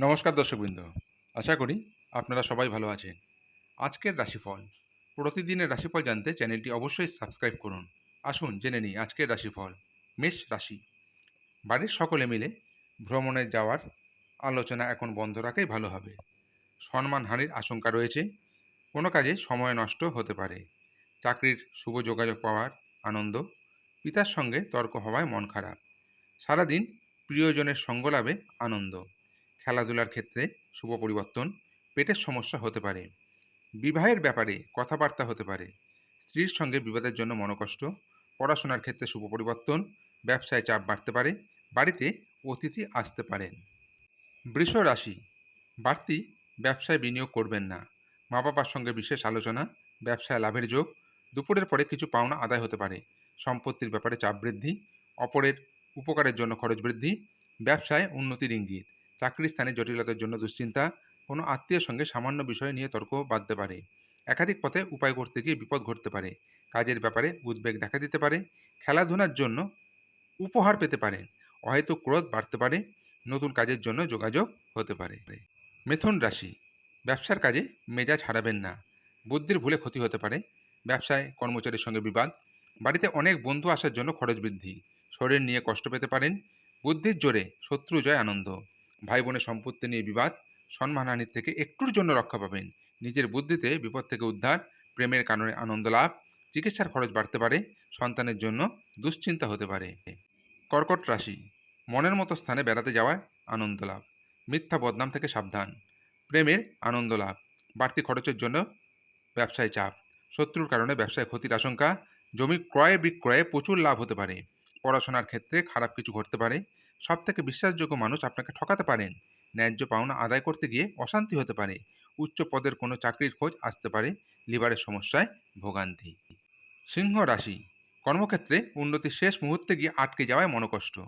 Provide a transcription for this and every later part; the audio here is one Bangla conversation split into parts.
নমস্কার দর্শকবৃন্দ, আশা করি আপনারা সবাই ভালো আছেন। আজকের রাশিফল, প্রতিদিনের রাশিফল জানতে চ্যানেলটি অবশ্যই সাবস্ক্রাইব করুন। আসুন জেনে নিই আজকের রাশিফল। মেষ রাশি, বাড়ির সকলে মিলে ভ্রমণে যাওয়ার আলোচনা এখন বন্ধ রাখাই ভালো হবে। সম্মানহানির আশঙ্কা রয়েছে, কোনো কাজে সময় নষ্ট হতে পারে। চাকরির শুভ যোগাযোগ পাওয়ার আনন্দ, পিতার সঙ্গে তর্ক হওয়ায় মন খারাপ। সারাদিন প্রিয়জনের সঙ্গ লাভে আনন্দ। খেলাধুলার ক্ষেত্রে শুভ পরিবর্তন, পেটের সমস্যা হতে পারে। বিবাহের ব্যাপারে কথাবার্তা হতে পারে। স্ত্রীর সঙ্গে বিবাদের জন্য মনোকষ্ট। পড়াশোনার ক্ষেত্রে শুভ পরিবর্তন, ব্যবসায় চাপ বাড়তে পারে। বাড়িতে অতিথি আসতে পারেন। বৃষ রাশি, বাড়তি ব্যবসায় বিনিয়োগ করবেন না। মা বাবার সঙ্গে বিশেষ আলোচনা, ব্যবসায় লাভের যোগ। দুপুরের পরে কিছু পাওনা আদায় হতে পারে। সম্পত্তির ব্যাপারে চাপ বৃদ্ধি, অপরের উপকারের জন্য খরচ বৃদ্ধি। ব্যবসায় উন্নতির ইঙ্গিত। চাকরির স্থানে জটিলতার জন্য দুশ্চিন্তা। কোনো আত্মীয়ের সঙ্গে সামান্য বিষয় নিয়ে তর্ক বাঁধতে পারে। একাধিক পথে উপায় করতে গিয়ে বিপদ ঘটতে পারে। কাজের ব্যাপারে উদ্বেগ দেখা দিতে পারে। খেলাধুলার জন্য উপহার পেতে পারেন। অহেতুক ক্রোধ বাড়তে পারে। নতুন কাজের জন্য যোগাযোগ হতে পারে। মিথুন রাশি, ব্যবসার কাজে মেজাজ হারাবেন না। বুদ্ধির ভুলে ক্ষতি হতে পারে। ব্যবসায় কর্মচারীর সঙ্গে বিবাদ। বাড়িতে অনেক বন্ধু আসার জন্য খরচ বৃদ্ধি। শরীর নিয়ে কষ্ট পেতে পারেন। বুদ্ধির জোরে শত্রু জয় আনন্দ। ভাই বোনের সম্পত্তি নিয়ে বিবাদ। সম্মানহানির থেকে একটুর জন্য রক্ষা পাবেন। নিজের বুদ্ধিতে বিপদ থেকে উদ্ধার। প্রেমের কারণে আনন্দ লাভ। চিকিৎসার খরচ বাড়তে পারে। সন্তানের জন্য দুশ্চিন্তা হতে পারে। কর্কট রাশি, মনের মতো স্থানে বেড়াতে যাওয়ার আনন্দ লাভ। মিথ্যা বদনাম থেকে সাবধান। প্রেমের আনন্দ লাভ। বাড়তি খরচের জন্য ব্যবসায় চাপ। শত্রুর কারণে ব্যবসায় ক্ষতির আশঙ্কা। জমি ক্রয় বিক্রয়ে প্রচুর লাভ হতে পারে। পড়াশোনার ক্ষেত্রে খারাপ কিছু ঘটতে পারে। সব থেকে বিশ্বাসযোগ্য মানুষ আপনাকে ঠকাতে পারেন। ন্যায্য পাওনা আদায় করতে গিয়ে অশান্তি হতে পারে। উচ্চ পদের কোনো চাকরির খোঁজ আসতে পারে। লিভারের সমস্যায় ভোগান্তি। সিংহ রাশি, কর্মক্ষেত্রে উন্নতির শেষ মুহূর্তে গিয়ে আটকে যাওয়ায় মনোকষ্ট।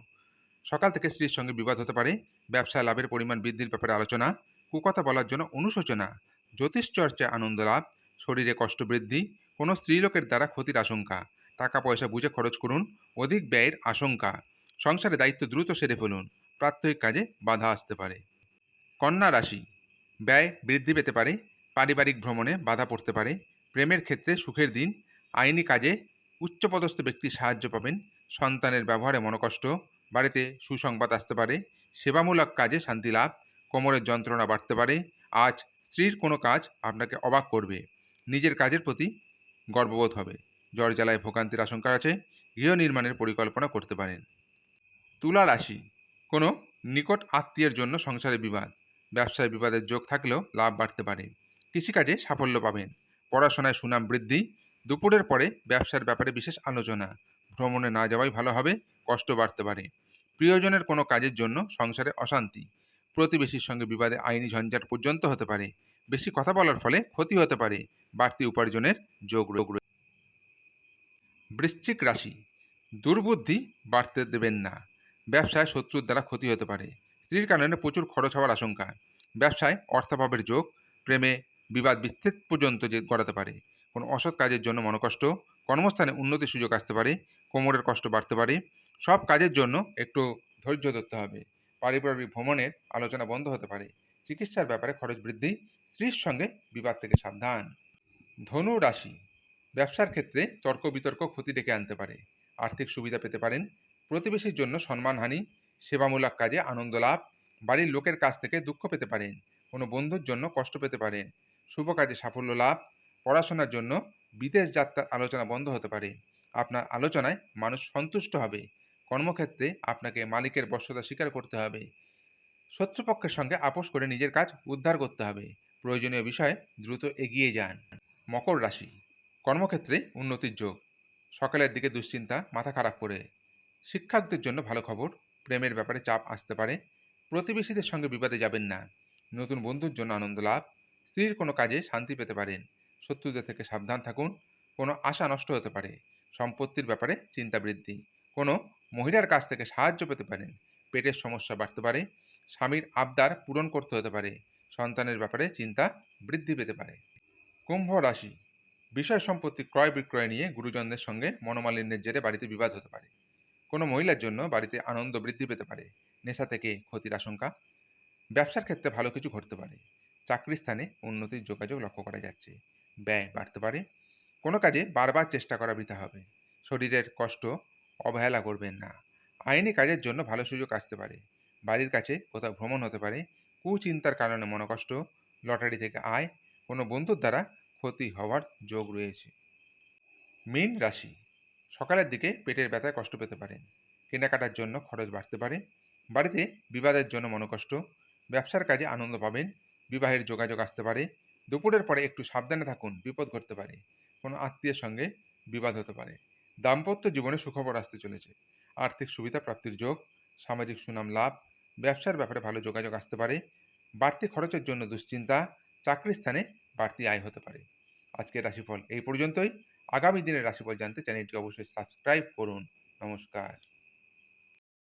সকাল থেকে স্ত্রীর সঙ্গে বিবাদ হতে পারে। ব্যবসায় লাভের পরিমাণ বৃদ্ধির ব্যাপারে আলোচনা। কুকথা বলার জন্য অনুশোচনা। জ্যোতিষ চর্চায় আনন্দ লাভ। শরীরে কষ্ট বৃদ্ধি। কোনো স্ত্রীলোকের দ্বারা ক্ষতির আশঙ্কা। টাকা পয়সা বুঝে খরচ করুন। অধিক ব্যয়ের আশঙ্কা। সংসারে দায়িত্ব দ্রুত সেরে ফেলুন। প্রাত্যহিক কাজে বাধা আসতে পারে। কন্যা রাশি, ব্যয় বৃদ্ধি পেতে পারে। পারিবারিক ভ্রমণে বাধা পড়তে পারে। প্রেমের ক্ষেত্রে সুখের দিন। আইনি কাজে উচ্চপদস্থ ব্যক্তির সাহায্য পাবেন। সন্তানের ব্যবহারে মনোকষ্ট। বাড়িতে সুসংবাদ আসতে পারে। সেবামূলক কাজে শান্তি লাভ। কোমরের যন্ত্রণা বাড়তে পারে। আজ স্ত্রীর কোনো কাজ আপনাকে অবাক করবে। নিজের কাজের প্রতি গর্ববোধ হবে। জ্বর জ্বালায় ভোগান্তির আশঙ্কা আছে। গৃহ নির্মাণের পরিকল্পনা করতে পারেন। তুলা রাশি, কোনো নিকট আত্মীয়ের জন্য সংসারে বিবাদ। ব্যবসায় বিবাদের যোগ থাকলেও লাভ বাড়তে পারে। কৃষিকাজে সাফল্য পাবেন। পড়াশোনায় সুনাম বৃদ্ধি। দুপুরের পরে ব্যবসার ব্যাপারে বিশেষ আলোচনা। ভ্রমণে না যাওয়াই ভালো হবে। কষ্ট বাড়তে পারে। প্রিয়জনের কোনো কাজের জন্য সংসারে অশান্তি। প্রতিবেশীর সঙ্গে বিবাদে আইনি ঝঞ্ঝাট পর্যন্ত হতে পারে। বেশি কথা বলার ফলে ক্ষতি হতে পারে। বাড়তি উপার্জনের যোগ রয়েছে। বৃশ্চিক রাশি, দুর্বুদ্ধি বাড়তে দেবেন না। ব্যবসায় শত্রুর দ্বারা ক্ষতি হতে পারে। স্ত্রীর কারণে প্রচুর খরচ হওয়ার আশঙ্কা। ব্যবসায় অর্থাভাবের যোগ। প্রেমে বিবাদ বিচ্ছেদ পর্যন্ত যে গড়াতে পারে। কোনো অসৎ কাজের জন্য মনোকষ্ট। কর্মস্থানে উন্নতির সুযোগ আসতে পারে। কোমরের কষ্ট বাড়তে পারে। সব কাজের জন্য একটু ধৈর্য ধরতে হবে। পারিবারিক ভ্রমণের আলোচনা বন্ধ হতে পারে। চিকিৎসার ব্যাপারে খরচ বৃদ্ধি। স্ত্রীর সঙ্গে বিবাদ থেকে সাবধান। ধনু রাশি, ব্যবসার ক্ষেত্রে তর্ক বিতর্ক ক্ষতি ডেকে আনতে পারে। আর্থিক সুবিধা পেতে পারেন। প্রতিবেশীর জন্য সম্মানহানি। সেবামূলক কাজে আনন্দ লাভ। বাড়ির লোকের কাছ থেকে দুঃখ পেতে পারেন। কোনো বন্ধুর জন্য কষ্ট পেতে পারেন। শুভ কাজে সাফল্য লাভ। পড়াশোনার জন্য বিদেশ যাত্রার আলোচনা বন্ধ হতে পারে। আপনার আলোচনায় মানুষ সন্তুষ্ট হবে। কর্মক্ষেত্রে আপনাকে মালিকের বশ্যতা স্বীকার করতে হবে। শত্রুপক্ষের সঙ্গে আপোষ করে নিজের কাজ উদ্ধার করতে হবে। প্রয়োজনীয় বিষয়ে দ্রুত এগিয়ে যান। মকর রাশি, কর্মক্ষেত্রে উন্নতির যোগ। সকালের দিকে দুশ্চিন্তা মাথা খারাপ করে। শিক্ষকদের জন্য ভালো খবর। প্রেমের ব্যাপারে চাপ আসতে পারে। প্রতিবেশীদের সঙ্গে বিবাদে যাবেন না। নতুন বন্ধুর জন্য আনন্দ লাভ। স্ত্রীর কোনো কাজে শান্তি পেতে পারেন। শত্রুদের থেকে সাবধান থাকুন। কোনো আশা নষ্ট হতে পারে। সম্পত্তির ব্যাপারে চিন্তা বৃদ্ধি। কোনো মহিলার কাছ থেকে সাহায্য পেতে পারেন। পেটের সমস্যা বাড়তে পারে। স্বামীর আবদার পূরণ করতে হতে পারে। সন্তানের ব্যাপারে চিন্তা বৃদ্ধি পেতে পারে। কুম্ভ রাশি, বিষয় সম্পত্তি ক্রয় বিক্রয় নিয়ে গুরুজনদের সঙ্গে মনোমালিন্যের জেরে বাড়িতে বিবাদ হতে পারে। কোনো মহিলার জন্য বাড়িতে আনন্দ বৃদ্ধি পেতে পারে। নেশা থেকে ক্ষতির আশঙ্কা। ব্যবসার ক্ষেত্রে ভালো কিছু ঘটতে পারে। চাকরির স্থানে উন্নতির যোগাযোগ লক্ষ্য করা যাচ্ছে। ব্যয় বাড়তে পারে। কোনো কাজে বারবার চেষ্টা করা বৃথা হবে। শরীরের কষ্ট অবহেলা করবেন না। আইনি কাজের জন্য ভালো সুযোগ আসতে পারে। বাড়ির কাছে কোথাও ভ্রমণ হতে পারে। কুচিন্তার কারণে মনোকষ্ট, লটারি থেকে আয়, কোনো বন্ধুর দ্বারা ক্ষতি হওয়ার যোগ রয়েছে। মীন রাশি, সকালের দিকে পেটের ব্যথায় কষ্ট পেতে পারেন। কেনাকাটার জন্য খরচ বাড়তে পারে। বাড়িতে বিবাদের জন্য মনোকষ্ট। ব্যবসার কাজে আনন্দ পাবেন। বিবাহের যোগাযোগ আসতে পারে। দুপুরের পরে একটু সাবধানে থাকুন, বিপদ ঘটতে পারে। কোনো আত্মীয়ের সঙ্গে বিবাদ হতে পারে। দাম্পত্য জীবনে সুখবর আসতে চলেছে। আর্থিক সুবিধা প্রাপ্তির যোগ। সামাজিক সুনাম লাভ। ব্যবসার ব্যাপারে ভালো যোগাযোগ আসতে পারে। বাড়তি খরচের জন্য দুশ্চিন্তা। চাকরির স্থানে বাড়তি আয় হতে পারে। আজকের রাশিফল এই পর্যন্তই। আগামী দিনের রাশিফল জানতে চ্যানেলটি অবশ্যই সাবস্ক্রাইব করুন। নমস্কার।